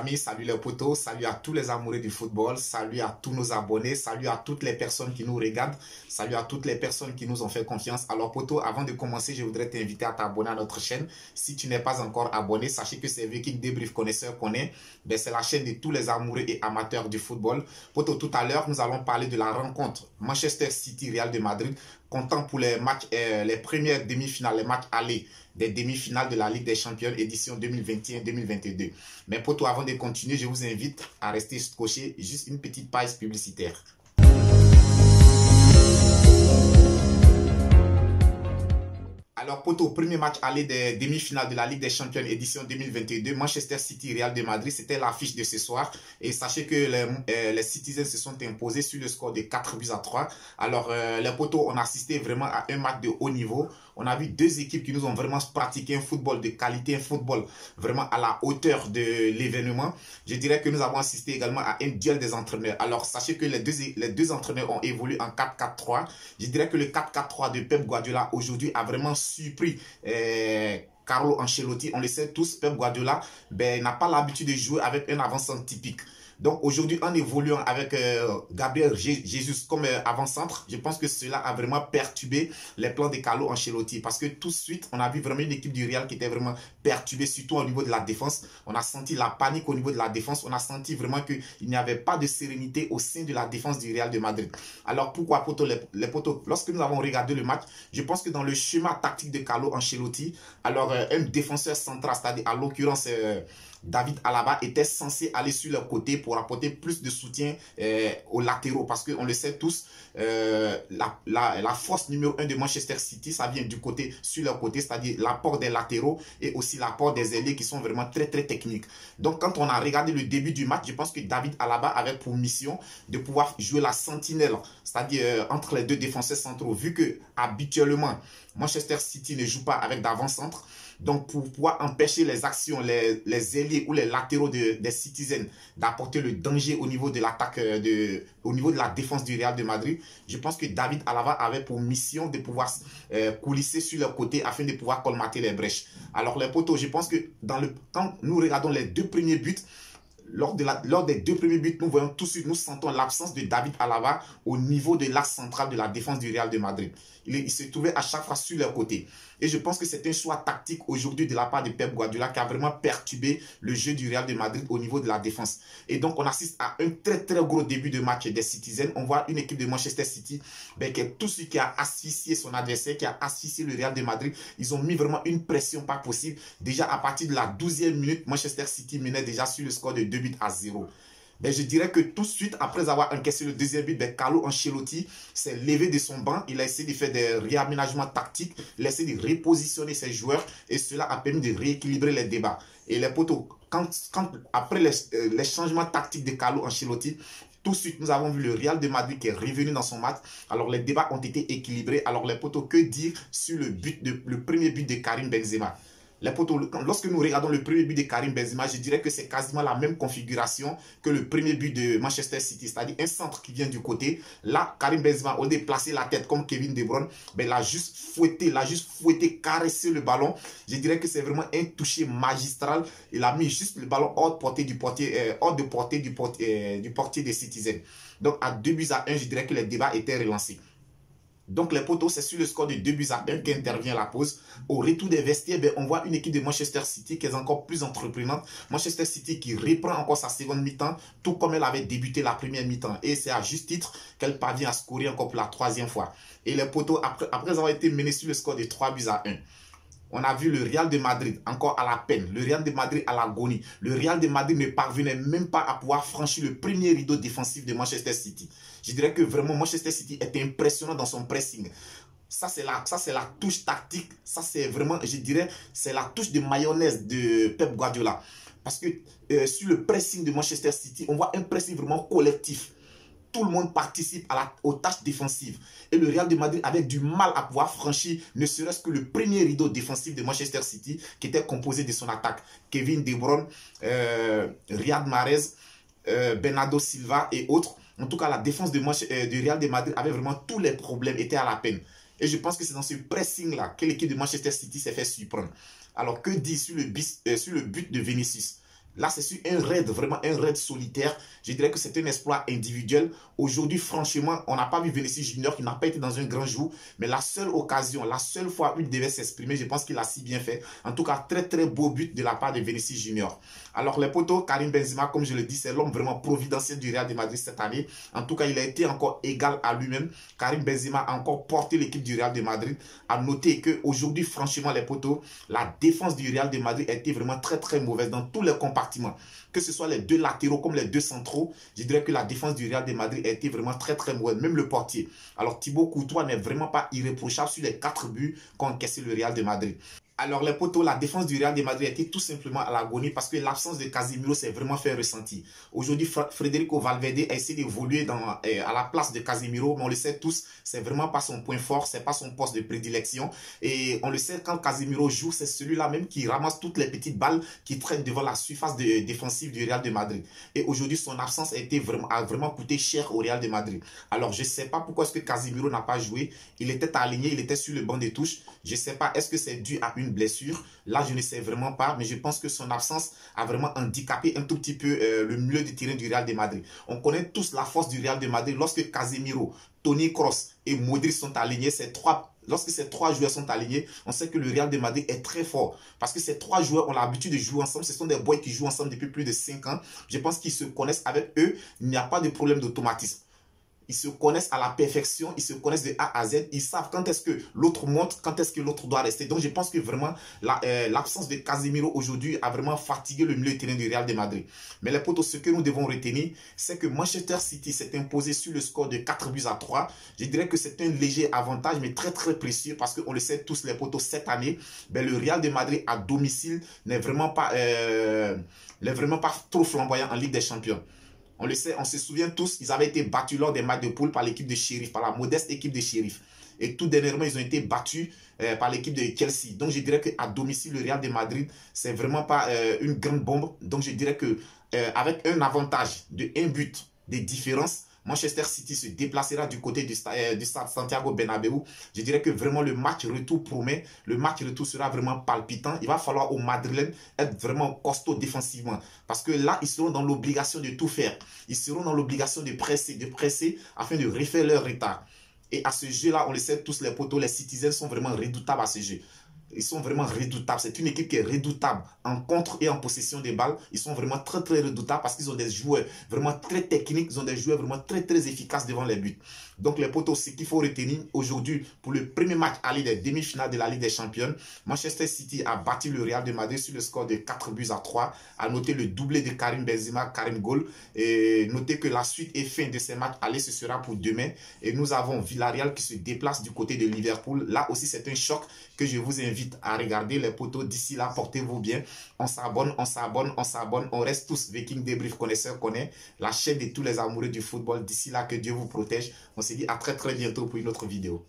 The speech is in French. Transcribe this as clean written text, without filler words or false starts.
amis, salut les potos, salut à tous les amoureux du football, salut à tous nos abonnés, salut à toutes les personnes qui nous regardent, salut à toutes les personnes qui nous ont fait confiance. Alors potos, avant de commencer, je voudrais t'inviter à t'abonner à notre chaîne. Si tu n'es pas encore abonné, sachez que c'est Viking Débrief Connaisseur qu'on est. C'est la chaîne de tous les amoureux et amateurs du football. Potos, tout à l'heure, nous allons parler de la rencontre Manchester City-Real de Madrid, comptant pour les matchs, les premières demi-finales, les matchs allés des demi-finales de la Ligue des Champions édition 2021-2022. Mais pour toi, avant de continuer, je vous invite à rester scotché, juste une petite page publicitaire. Alors, poto, premier match aller des demi-finales de la Ligue des Champions édition 2022, Manchester City, Real de Madrid, c'était l'affiche de ce soir. Et sachez que les Citizens se sont imposés sur le score de 4-3. Alors, les potos, on a assisté vraiment à un match de haut niveau. On a vu deux équipes qui nous ont vraiment pratiqué un football de qualité, un football vraiment à la hauteur de l'événement. Je dirais que nous avons assisté également à un duel des entraîneurs. Alors, sachez que les deux entraîneurs ont évolué en 4-4-3. Je dirais que le 4-4-3 de Pep Guardiola aujourd'hui a vraiment surpris Carlo Ancelotti. On le sait tous, Pep Guardiola n'a pas l'habitude de jouer avec un avant-centre typique. Donc aujourd'hui, en évoluant avec Gabriel Jesus comme avant-centre, je pense que cela a vraiment perturbé les plans de Carlo Ancelotti. Parce que tout de suite, on a vu vraiment une équipe du Real qui était vraiment perturbée, surtout au niveau de la défense. On a senti la panique au niveau de la défense. On a senti vraiment qu'il n'y avait pas de sérénité au sein de la défense du Real de Madrid. Alors pourquoi, poto, les potos, lorsque nous avons regardé le match, je pense que dans le schéma tactique de Carlo Ancelotti, alors un défenseur central, c'est-à-dire à l'occurrence David Alaba, était censé aller sur le côté pour apporter plus de soutien aux latéraux. Parce qu'on le sait tous, la force numéro 1 de Manchester City, ça vient du côté, sur leur côté, c'est-à-dire l'apport des latéraux et aussi l'apport des ailiers qui sont vraiment très très techniques. Donc quand on a regardé le début du match, je pense que David Alaba avait pour mission de pouvoir jouer la sentinelle, c'est-à-dire entre les deux défenseurs centraux, vu que habituellement Manchester City ne joue pas avec d'avant-centre. Donc, pour pouvoir empêcher les actions, les ailiers ou les latéraux des Citizens d'apporter le danger au niveau de l'attaque, au niveau de la défense du Real de Madrid, je pense que David Alaba avait pour mission de pouvoir coulisser sur leur côté afin de pouvoir colmater les brèches. Alors, les potos, je pense que quand nous regardons les deux premiers buts, lors des deux premiers buts, nous voyons tout de suite, nous sentons l'absence de David Alaba au niveau de l'axe central de la défense du Real de Madrid. Il se trouvait à chaque fois sur leur côté. Et je pense que c'est un choix tactique aujourd'hui de la part de Pep Guardiola qui a vraiment perturbé le jeu du Real de Madrid au niveau de la défense. Et donc, on assiste à un très très gros début de match des Citizens. On voit une équipe de Manchester City qui est tout ce qui a asphyxié son adversaire, qui a asphyxié le Real de Madrid. Ils ont mis vraiment une pression pas possible. Déjà, à partir de la 12e minute, Manchester City menait déjà sur le score de 2-0. Je dirais que tout de suite, après avoir encaissé le deuxième but, Carlo Ancelotti s'est levé de son banc. Il a essayé de faire des réaménagements tactiques. Il a essayé de repositionner ses joueurs. Et cela a permis de rééquilibrer les débats. Et les potos, après les changements tactiques de Carlo Ancelotti, tout de suite, nous avons vu le Real de Madrid qui est revenu dans son match. Alors, les débats ont été équilibrés. Alors, les potos, que dire sur le premier but de Karim Benzema? Les potos, lorsque nous regardons le premier but de Karim Benzema, je dirais que c'est quasiment la même configuration que le premier but de Manchester City, c'est-à-dire un centre qui vient du côté. Là, Karim Benzema, au lieu de placer la tête comme Kevin De Bruyne, il a juste fouetté, caressé le ballon. Je dirais que c'est vraiment un toucher magistral. Il a mis juste le ballon hors de portée du portier des Citizens. Donc, à 2-1, je dirais que les débats étaient relancés. Donc les potos, c'est sur le score de 2-1 qu'intervient la pause. Au retour des vestiaires, on voit une équipe de Manchester City qui est encore plus entreprenante. Manchester City qui reprend encore sa seconde mi-temps, tout comme elle avait débuté la première mi-temps. Et c'est à juste titre qu'elle parvient à scorer encore pour la troisième fois. Et les potos, après avoir été menés sur le score de 3-1, on a vu le Real de Madrid encore à la peine, le Real de Madrid à l'agonie. Le Real de Madrid ne parvenait même pas à pouvoir franchir le premier rideau défensif de Manchester City. Je dirais que vraiment Manchester City était impressionnant dans son pressing. Ça, c'est la touche tactique. Ça, c'est vraiment, je dirais, c'est la touche de mayonnaise de Pep Guardiola. Parce que sur le pressing de Manchester City, on voit un pressing vraiment collectif. Tout le monde participe aux tâches défensives. Et le Real de Madrid avait du mal à pouvoir franchir ne serait-ce que le premier rideau défensif de Manchester City qui était composé de son attaque. Kevin De Bruyne, Riyad Mahrez, Bernardo Silva et autres. En tout cas, la défense du Real de Madrid avait vraiment tous les problèmes, était à la peine. Et je pense que c'est dans ce pressing-là que l'équipe de Manchester City s'est fait surprendre. Alors, que dit sur le but de Vinicius? Là, c'est sur un raid, vraiment un raid solitaire. Je dirais que c'est un exploit individuel. Aujourd'hui, franchement, on n'a pas vu Vinicius Junior qui n'a pas été dans un grand jour. Mais la seule occasion, la seule fois où il devait s'exprimer, je pense qu'il a si bien fait. En tout cas, très très beau but de la part de Vinicius Junior. Alors les potos, Karim Benzema, comme je le dis, c'est l'homme vraiment providentiel du Real de Madrid cette année. En tout cas, il a été encore égal à lui-même. Karim Benzema a encore porté l'équipe du Real de Madrid. À noter qu'aujourd'hui, franchement, les potos, la défense du Real de Madrid a été vraiment très très mauvaise dans tous les compartiments. Que ce soit les deux latéraux comme les deux centraux, je dirais que la défense du Real de Madrid a été vraiment très très mauvaise. Même le portier. Alors Thibaut Courtois n'est vraiment pas irréprochable sur les 4 buts qu'ont encaissé le Real de Madrid. Alors les potos, la défense du Real de Madrid était tout simplement à l'agonie parce que l'absence de Casemiro s'est vraiment fait ressentir. Aujourd'hui, Federico Valverde a essayé d'évoluer à la place de Casemiro, mais on le sait tous, c'est vraiment pas son point fort, c'est pas son poste de prédilection. Et on le sait, quand Casemiro joue, c'est celui-là même qui ramasse toutes les petites balles qui traînent devant la surface défensive du Real de Madrid. Et aujourd'hui, son absence a vraiment coûté cher au Real de Madrid. Alors je sais pas pourquoi est-ce que Casemiro n'a pas joué. Il était aligné, il était sur le banc de touche. Je sais pas, est-ce que c'est dû à une blessure? Là, je ne sais vraiment pas, mais je pense que son absence a vraiment handicapé un tout petit peu le milieu de terrain du Real de Madrid. On connaît tous la force du Real de Madrid. Lorsque Casemiro, Toni Kroos et Modric sont alignés, lorsque ces 3 joueurs sont alignés, on sait que le Real de Madrid est très fort. Parce que ces 3 joueurs ont l'habitude de jouer ensemble. Ce sont des boys qui jouent ensemble depuis plus de 5 ans. Je pense qu'ils se connaissent avec eux. Il n'y a pas de problème d'automatisme. Ils se connaissent à la perfection, ils se connaissent de A à Z, ils savent quand est-ce que l'autre monte, quand est-ce que l'autre doit rester. Donc je pense que vraiment l'absence de Casemiro aujourd'hui a vraiment fatigué le milieu de terrain du Real de Madrid. Mais les potos, ce que nous devons retenir, c'est que Manchester City s'est imposé sur le score de 4 buts à 3. Je dirais que c'est un léger avantage, mais très très précieux parce qu'on le sait tous les potos, cette année, le Real de Madrid à domicile n'est vraiment pas trop flamboyant en Ligue des Champions. On le sait, on se souvient tous, ils avaient été battus lors des matchs de poule par l'équipe de Sheriff, par la modeste équipe de Sheriff. Et tout dernièrement, ils ont été battus par l'équipe de Chelsea. Donc je dirais qu'à domicile, le Real de Madrid, c'est vraiment pas une grande bombe. Donc je dirais que avec un avantage de 1 but de différence, Manchester City se déplacera du côté du stade Santiago Bernabéu. Je dirais que vraiment le match retour promet. Le match retour sera vraiment palpitant. Il va falloir aux Madrilènes être vraiment costauds défensivement. Parce que là, ils seront dans l'obligation de tout faire. Ils seront dans l'obligation de presser afin de refaire leur retard. Et à ce jeu-là, on le sait tous, les potos, les Citizens sont vraiment redoutables à ce jeu. Ils sont vraiment redoutables. C'est une équipe qui est redoutable en contre et en possession des balles. Ils sont vraiment très très redoutables parce qu'ils ont des joueurs vraiment très techniques. Ils ont des joueurs vraiment très très efficaces devant les buts. Donc les potos, ce qu'il faut retenir aujourd'hui pour le premier match aller des demi-finales de la Ligue des Champions, Manchester City a battu le Real de Madrid sur le score de 4 buts à 3. À noter le doublé de Karim Benzema, Karim Gol. Et notez que la suite et fin de ces matchs aller, ce sera pour demain. Et nous avons Villarreal qui se déplace du côté de Liverpool. Là aussi, c'est un choc que je vous invite à regarder les potos. D'ici là, portez-vous bien. On s'abonne, on s'abonne, on s'abonne. On reste tous Viking Débrief connaisseurs connaît la chaîne de tous les amoureux du football. D'ici là, que Dieu vous protège. On se dit à très très bientôt pour une autre vidéo.